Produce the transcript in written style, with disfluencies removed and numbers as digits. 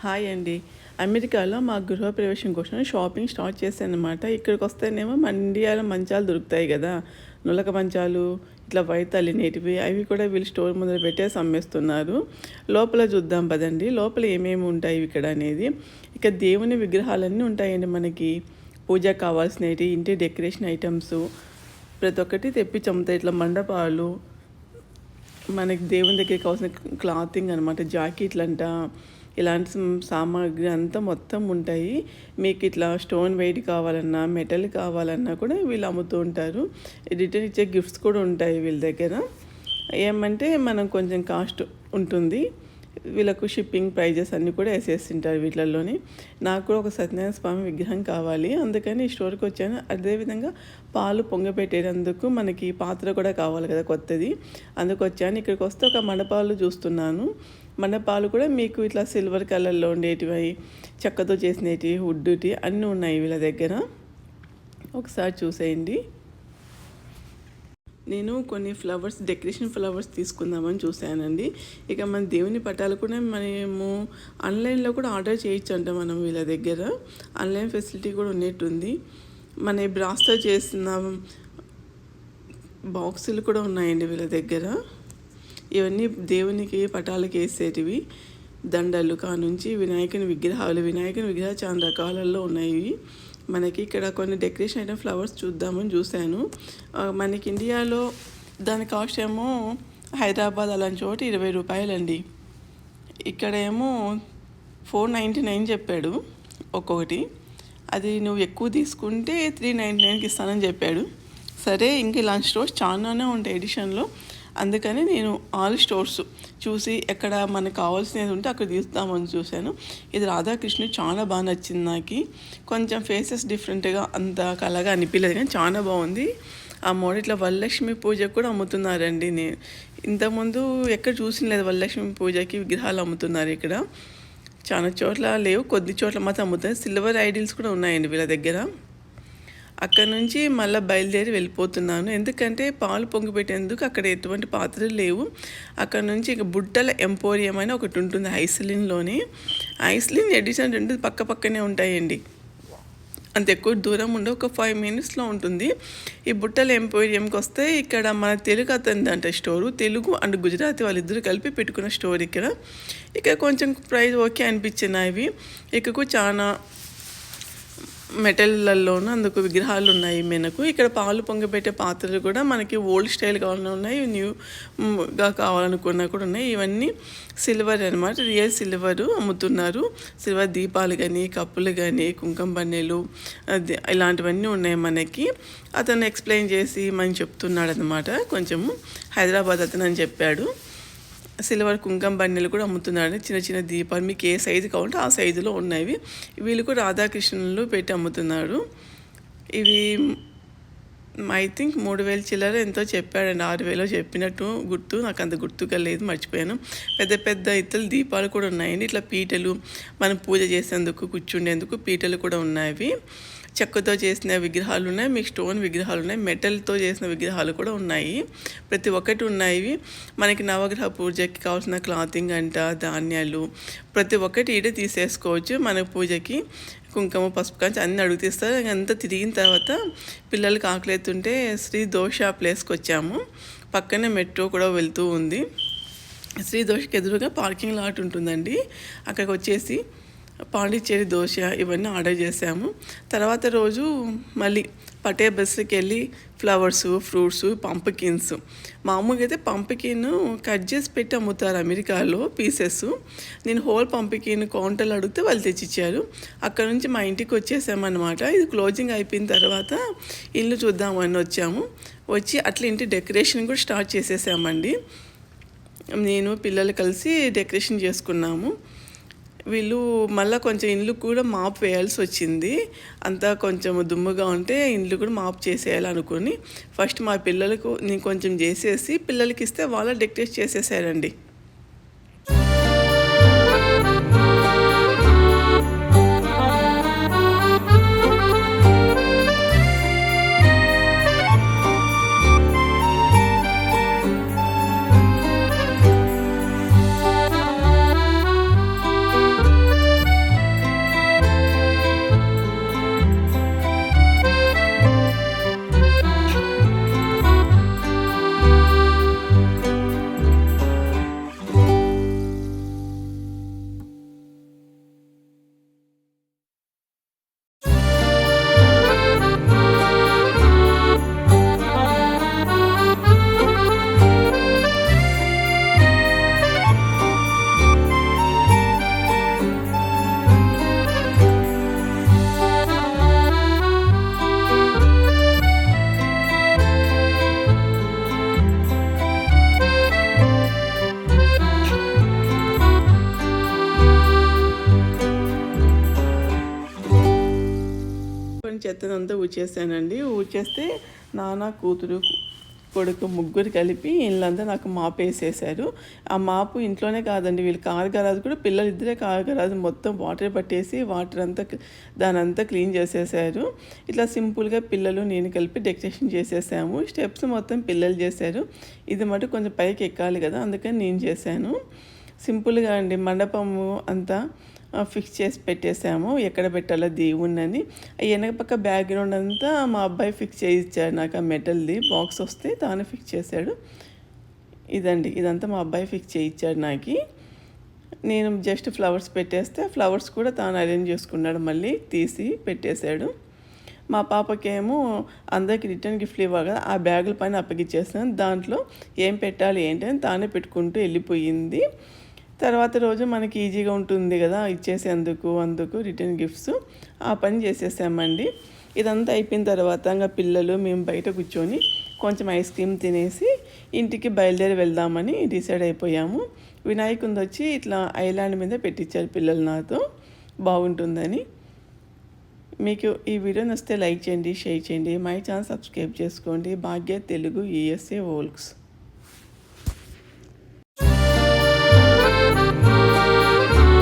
Hi అండి. అమెరికాలో మా గృహప్రవేశం కోసం షాపింగ్ స్టార్ట్ చేశాననమాట. ఇక్కడికి వస్తేనేమో మన ఇండియాలో మంచాలు దొరుకుతాయి కదా, నులక మంచాలు ఇట్లా వైట్ తల్లినేటివి, అవి కూడా వీళ్ళు స్టోర్ ముందర పెట్టేసి అమ్మేస్తున్నారు. లోపల చూద్దాం పదండి, లోపల ఏమేమి ఉంటాయి ఇక్కడ అనేది. ఇక దేవుని విగ్రహాలన్నీ ఉంటాయండి మనకి. పూజకు కావాల్సినవి, ఇంటి డెకరేషన్ ఐటమ్స్ ప్రతి ఒక్కటి తెప్పించి అమ్ముతాయి. ఇట్లా మండపాలు, మనకి దేవుని దగ్గరికి కావాల్సిన క్లాతింగ్ అనమాట, జాకెట్లంట, ఇలాంటి సామాగ్రి అంతా మొత్తం ఉంటాయి. మీకు ఇట్లా స్టోన్ వెయిట్ కావాలన్నా, మెటల్ కావాలన్నా కూడా వీళ్ళు అమ్ముతూ ఉంటారు. రిటర్న్ ఇచ్చే గిఫ్ట్స్ కూడా ఉంటాయి వీళ్ళ దగ్గర. ఏమంటే మనం కొంచెం కాస్ట్ ఉంటుంది. వీళ్ళకు షిప్పింగ్ ప్రైజెస్ అన్నీ కూడా వేసేస్తుంటారు వీటిల్లోని. నాకు కూడా ఒక సత్యనారాయణ స్వామి విగ్రహం కావాలి, అందుకని ఈ స్టోర్కి వచ్చాను. అదేవిధంగా పాలు పొంగపెట్టేందుకు మనకి పాత్ర కూడా కావాలి కదా కొత్తది, అందుకు వచ్చాను. ఇక్కడికి వస్తే ఒక మండపాలు చూస్తున్నాను. మండపాలు కూడా మీకు ఇట్లా సిల్వర్ కలర్లో ఉండేటివి, చెక్కతో చేసినవి, వుడ్డుటి అన్నీ ఉన్నాయి వీళ్ళ దగ్గర. ఒకసారి చూసేయండి. నేను కొన్ని ఫ్లవర్స్, డెకరేషన్ ఫ్లవర్స్ తీసుకుందామని చూశానండి. ఇక మన దేవుని పటాలు కూడా మనము ఆన్లైన్లో కూడా ఆర్డర్ చేయొచ్చు అంట మనం వీళ్ళ దగ్గర. ఆన్లైన్ ఫెసిలిటీ కూడా ఉన్నట్టుంది. మన బ్రాస్తో చేసిన బాక్సులు కూడా ఉన్నాయండి వీళ్ళ దగ్గర. ఇవన్నీ దేవునికి పటాలకు వేసేటివి. దండలు కానుంచి వినాయకుని విగ్రహాలు చాలా రకాలలో ఉన్నాయి. మనకి ఇక్కడ కొన్ని డెకరేషన్ ఐటమ్ ఫ్లవర్స్ చూద్దామని చూశాను. మనకి ఇండియాలో దాని కాస్ట్ ఏమో హైదరాబాద్ అలాంటి చోట 20 రూపాయలండి. ఇక్కడ ఏమో 499 చెప్పాడు ఒక్కొక్కటి. అది నువ్వు ఎక్కువ తీసుకుంటే 399కి ఇస్తానని చెప్పాడు. సరే, ఇంక ఇలాంటి స్టోర్స్ చాలానే ఉంటాయి ఎడిషన్లో. అందుకని నేను ఆల్ స్టోర్స్ చూసి ఎక్కడ మనకు కావాల్సినది ఉంటే అక్కడ తీస్తామని చూశాను. ఇది రాధాకృష్ణ చాలా బాగా నచ్చింది నాకు. కొంచెం ఫేసెస్ డిఫరెంట్గా అంత కలగా అనిపించలేదు, కానీ చాలా బాగుంది. ఆ మోడల్ ఇట్లా వరలక్ష్మి పూజకు కూడా అమ్ముతున్నారండి. నేను ఇంతకుముందు ఎక్కడ చూసిన లేదు వరలక్ష్మి పూజకి విగ్రహాలు అమ్ముతున్నారు ఇక్కడ. చాలా చోట్ల లేవు, కొద్ది చోట్ల మాత్రం అమ్ముతారు. సిల్వర్ ఐడిల్స్ కూడా ఉన్నాయండి వీళ్ళ దగ్గర. అక్కడ నుంచి మళ్ళీ బయలుదేరి వెళ్ళిపోతున్నాను, ఎందుకంటే పాలు పొంగి పెట్టేందుకు అక్కడ ఎటువంటి పాత్రలు లేవు. అక్కడ నుంచి ఇక బుట్టల ఎంపోరియం అని ఒకటి ఉంటుంది ఐస్లిన్లోని. ఐస్లిన్ ఎడిషన్ 2 పక్క పక్కనే ఉంటాయండి, అంత ఎక్కువ దూరం ఉండవు, ఒక 5 మినిట్స్లో ఉంటుంది. ఈ బుట్టల ఎంపోరియంకి వస్తే ఇక్కడ మన తెలుగు అతనిది అంట స్టోరు. తెలుగు అండ్ గుజరాతీ వాళ్ళిద్దరూ కలిపి పెట్టుకున్న స్టోర్ ఇక్కడ. ఇక కొంచెం ప్రైస్ ఓకే అనిపించినాయి అవి. ఇకకు చాలా మెటల్లలోనూ అందుకు విగ్రహాలు ఉన్నాయి మనకు. ఇక్కడ పాలు పొంగబెట్టే పాత్రలు కూడా మనకి ఓల్డ్ స్టైల్ కావాలన్నా ఉన్నాయి, న్యూగా కావాలనుకున్నా కూడా ఉన్నాయి. ఇవన్నీ సిల్వర్ అనమాట, రియల్ సిల్వరు అమ్ముతున్నారు. సిల్వర్ దీపాలు కానీ, కప్పులు కానీ, కుంకుమ బన్నెలు, ఇలాంటివన్నీ ఉన్నాయి మనకి. అతను ఎక్స్ప్లెయిన్ చేసి మనం చెప్తున్నాడు అనమాట. కొంచెము హైదరాబాద్ అతను అని చెప్పాడు. సిల్వర్ కుంకుమ బన్నెలు కూడా అమ్ముతున్నాడు. చిన్న చిన్న దీపాలు మీకు ఏ సైజు కావాలంటే ఆ సైజులో ఉన్నాయి. వీళ్ళు కూడా రాధాకృష్ణులు పెట్టి అమ్ముతున్నారు. ఇవి ఐ థింక్ 3000 చిల్లర ఎంతో చెప్పాడండి, 6000 చెప్పినట్టు గుర్తు, నాకు అంత గుర్తుగా లేదు, మర్చిపోయాను. పెద్ద పెద్ద ఇత్తలు దీపాలు కూడా ఉన్నాయండి. ఇట్లా పీటలు, మనం పూజ చేసేందుకు కూర్చుండేందుకు పీటలు కూడా ఉన్నాయి. చెక్కతో చేసిన విగ్రహాలు ఉన్నాయి, మీకు స్టోన్ విగ్రహాలు ఉన్నాయి, మెటల్తో చేసిన విగ్రహాలు కూడా ఉన్నాయి. ప్రతి ఒక్కటి ఉన్నాయి. మనకి నవగ్రహ పూజకి కావాల్సిన క్లాతింగ్ అంట, ధాన్యాలు ప్రతి ఒక్కటి ఈడే తీసేసుకోవచ్చు. మన పూజకి కుంకుమ, పసుపు కాంచి అన్నీ అడుగుతీస్తారు. అంతా తిరిగిన తర్వాత పిల్లలకి ఆకలి అవుతుంటే శ్రీ దోష ప్లేస్కి వచ్చాము. పక్కనే మెట్రో కూడా వెళ్తూ ఉంది. శ్రీ దోషకి ఎదురుగా పార్కింగ్ లాట్ ఉంటుందండి. అక్కడికి వచ్చేసి పాండిచ్చేరి దోశ ఇవన్నీ ఆర్డర్ చేసాము. తర్వాత రోజు మళ్ళీ పటే బస్సుకి వెళ్ళి ఫ్లవర్స్, ఫ్రూట్స్, పంప్కిన్స్. మామూలుగా అయితే పంప్కిన్ కట్ చేసి పెట్టి అమ్ముతారు అమెరికాలో పీసెస్. నేను హోల్ పంప్కిన్ కౌంటర్లు అడిగితే వాళ్ళు తెచ్చిచ్చారు. అక్కడ నుంచి మా ఇంటికి వచ్చేసామన్నమాట. ఇది క్లోజింగ్ అయిపోయిన తర్వాత ఇల్లు చూద్దామని వచ్చాము. వచ్చి అట్లా ఇంటి డెకరేషన్ కూడా స్టార్ట్ చేసేసామండి. నేను పిల్లలు కలిసి డెకరేషన్ చేసుకున్నాము. వీళ్ళు మళ్ళీ కొంచెం ఇండ్లు కూడా మాప్ వేయాల్సి వచ్చింది. అంతా కొంచెం దుమ్ముగా ఉంటే ఇండ్లు కూడా మాప్ చేసేయాలనుకుని ఫస్ట్ మా పిల్లలకు నేను కొంచెం చేసేసి పిల్లలకి ఇస్తే వాళ్ళ డెకరేట్ చేసేసారండి. చెత్తనంతా ఊడ్చేసానండి. ఊడ్చేస్తే నాన్న, కూతురు, కొడుకు ముగ్గురు కలిపి ఇల్లంతా నాకు మాపు వేసేసారు. ఆ మాపు ఇంట్లోనే కాదండి, వీళ్ళు కారు గరాజు కూడా పిల్లలు ఇద్దరే కారు గరాజు మొత్తం వాటర్ పట్టేసి వాటర్ అంతా దానంతా క్లీన్ చేసేసారు. ఇట్లా సింపుల్గా పిల్లలు నేను కలిపి డెకరేషన్ చేసేసాము. స్టెప్స్ మొత్తం పిల్లలు చేశారు. ఇది మటు కొంచెం పైకి ఎక్కాలి కదా, అందుకని నేను చేశాను. సింపుల్గా అండి మండపము అంతా ఫిక్స్ చేసి పెట్టేసాము, ఎక్కడ పెట్టాలో దేవుణ్ణని. వెనక పక్క బ్యాక్గ్రౌండ్ అంతా మా అబ్బాయి ఫిక్స్ చేయించాడు నాకు. ఆ మెటల్ది బాక్స్ వస్తే తాను ఫిక్స్ చేశాడు. ఇదండి, ఇదంతా మా అబ్బాయి ఫిక్స్ చేయించాడు నాకు. నేను జస్ట్ ఫ్లవర్స్ పెట్టేస్తే ఫ్లవర్స్ కూడా తాను అరేంజ్ చేసుకున్నాడు, మళ్ళీ తీసి పెట్టేశాడు. మా పాపకేమో అందరికి రిటర్న్ గిఫ్ట్లు ఇవ్వాలి కదా, ఆ బ్యాగుల పైన అప్పగిచ్చేస్తాను. దాంట్లో ఏం పెట్టాలి ఏంటని తానే పెట్టుకుంటూ వెళ్ళిపోయింది. తర్వాత రోజు మనకి ఈజీగా ఉంటుంది కదా అందుకు రిటర్న్ గిఫ్ట్స్ ఆ పని చేసేసామండి. ఇదంతా అయిపోయిన తర్వాత ఇంకా పిల్లలు మేము బయట కూర్చొని కొంచెం ఐస్ క్రీమ్ తినేసి ఇంటికి బయలుదేరి వెళ్దామని డిసైడ్ అయిపోయాము. వినాయకుని వచ్చి ఇట్లా ఐలాండ్ మీద పెట్టించారు పిల్లలు నాతో, బాగుంటుందని. మీకు ఈ వీడియో నచ్చితే లైక్ చేయండి, షేర్ చేయండి, మై ఛానల్ సబ్స్క్రైబ్ చేసుకోండి. భాగ్య తెలుగు USA వ్లాగ్స్.